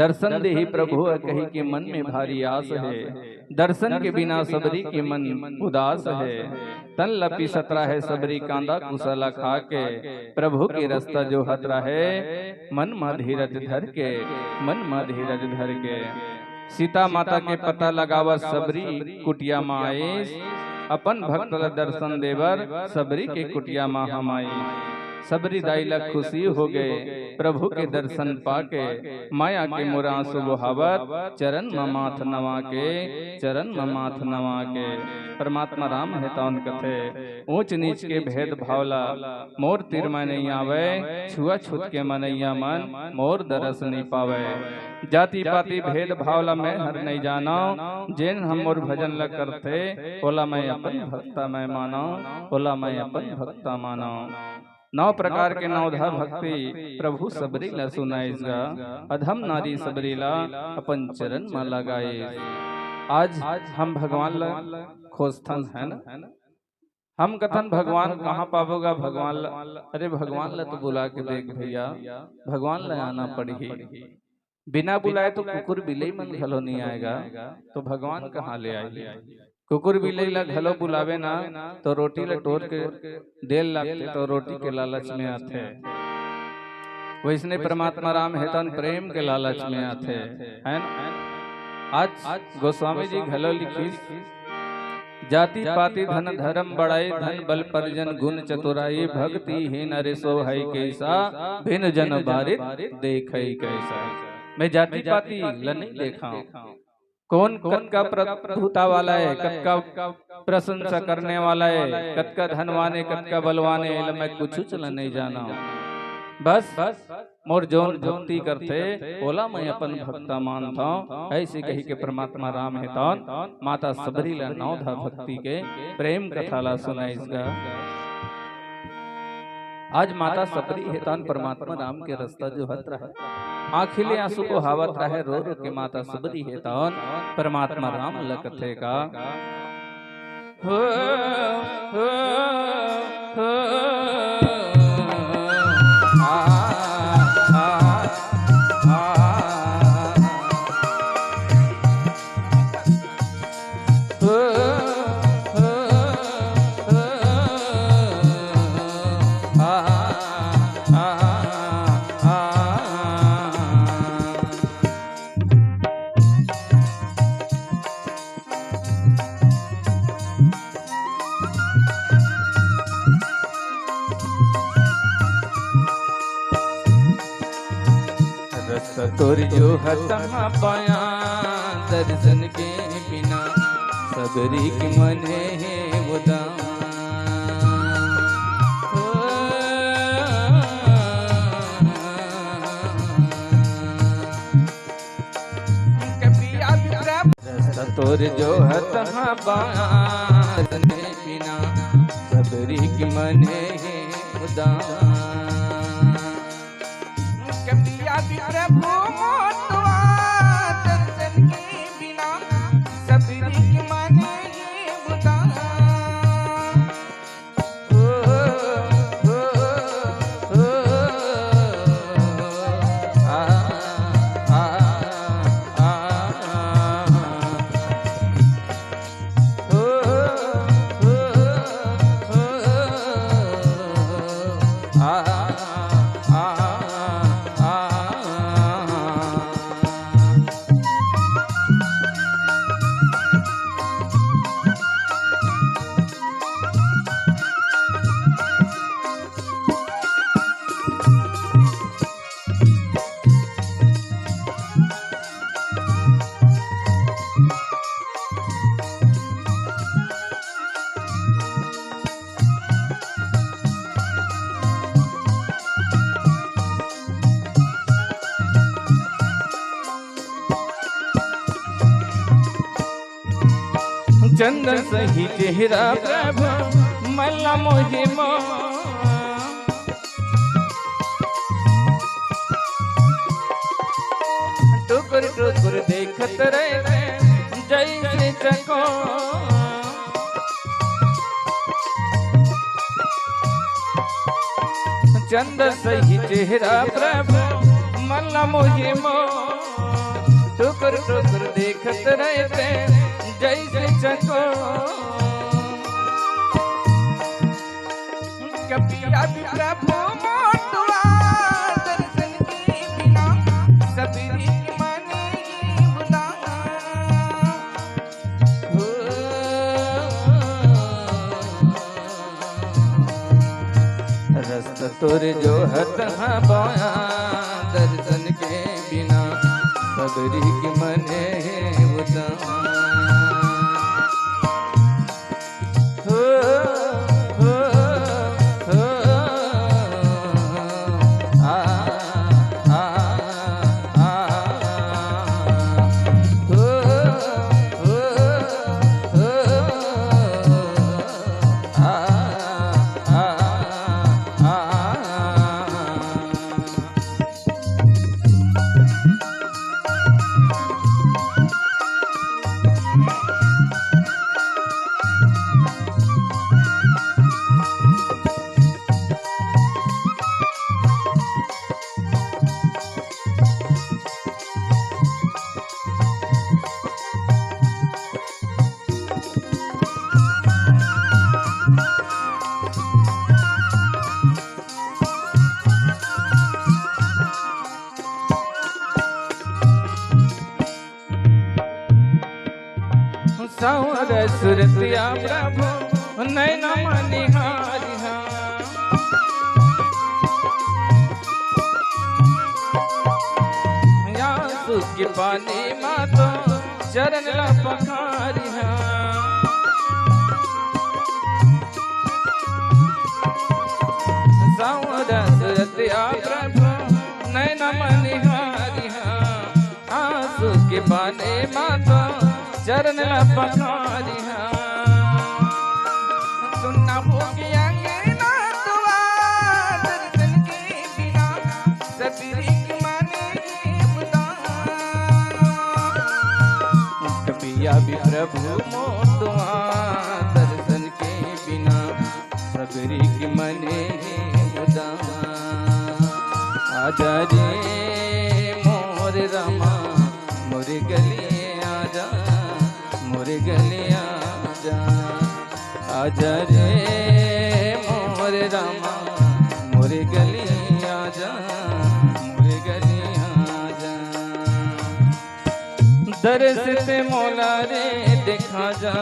दर्शन दे ही प्रभु कही के मन में भारी आस है। दर्शन के बिना सबरी के मन उदास है। तन लपी सतरा है सबरी कांदा कुशला खा के। प्रभु के रास्ता जो हतरा है मन मा धीरज धर के, मन मा धीरज धर के। सीता माता के पता लगावा सबरी कुटिया माँ आए। अपन भक्त दर्शन देवर सबरी के कुटिया माँ हम आई। सबरी दाइला खुशी हो गए प्रभु के दर्शन पाके। माया के मुरांसु बुहावत चरण माथ नवा के, चरण माथ नवा के। परमात्मा राम है तौन कथे ऊंच नीच के भेद भावला। मोर तिर में नहीं आवे छुआ छूत के मनैया मन मोर दरस नहीं पावे। जाति पाति भेद भावला मैं हर नहीं जाना। जिन हम मोर भजन ल करते ओला मैं अपन भक्ता मैं माना, ओला मैं अपन भक्ता माना। 9 प्रकार के नवधा भक्ति प्रभु सबरी ला सुनाइगा। अधम नारी सबरी ला अपन चरण में लगाए। आज हम भगवान ला खोजथन है ना। हम कथन भगवान कहाँ पावोगा भगवान ला। अरे भगवान ला तो बुला के देख भैया, भगवान ला आना पड़ी। बिना बुलाए तो कुकुर बिल्ली मन घलो नहीं आएगा, तो भगवान कहाँ ले आएगी। कुकुर बिल्ली ला घलो बुलावे ना तो रोटी ला टोर के देल लागते तो रोटी के लालच में आते। वैसने परमात्मा राम हेतन प्रेम के लालच में आते है ना। आज गोस्वामी जी घलो लिखी जाति पाति धन धर्म बड़ाई धन बल परिजन गुण चतुराई भक्ति ही नरे सो है कैसा भिन जन बारित देख कैसा। मैं जाति पाति ला नहीं देखा कौन कद का प्रभुता वाला है, कद का प्रशंसा करने वाला है, कद का धनवाने कद का बलवाने मैं कुछ चला नहीं जाना। बस मोर जौन भक्ति करते ओला मैं अपन भक्ता मानता हूँ। ऐसे कही के परमात्मा राम है तौन माता सबरी ला नवधा भक्ति के प्रेम कथा ला सुनाइगा। आज माता सबरी हेतान परमात्मा राम के रास्ता जो हत रहा आखिले आंसू को हावत रहे रो रो के माता सबरी हेतान परमात्मा राम लकथे का। हो, हो, हो, तोर जो हतमा पाया दर्शन के बिना सबरी की मने है उदास। तोर जो हतमा पाया दर्शन के बिना सबरी की मने है उदास। प्रभु दर्शन के बिना सबरी के माने ये उदास। चंद्र सही चेहरा प्रभु मल्ला मोहि टुकुर टुकुर देखत रहे जैसे चको। चंद्र सही चेहरा प्रभु मल्ला मोहि ठोकर ठोकर देखत रहते जैसे चको कपिया भी प्रभु मोटवा दर्शन के बिना सबरी के माने बुला रस्त तुर जो हत बाया दर्शन के बिना सबरी के मने बुला सौर सुरतिया प्रभु नैन मनिहारिहा आंसू के पानी मातो चरण ला पखारिहा सौर सुरतिया प्रभु नैन मनिहारिहा आंसू के पानी मातो चरण पखारिहा सुनना भोगिया के ना दुआ दर्शन के बिना सबरी के माने बुला कपिया भी प्रभु मोटवा दर्शन के बिना सबरी के मने बुला आजा रे मोर रामा मोर गली आजा मोरे गले आजा आजा रे मोरे रामा मोरे गले आजा मोरे गले आजा दर्श से मौला रे देखा जा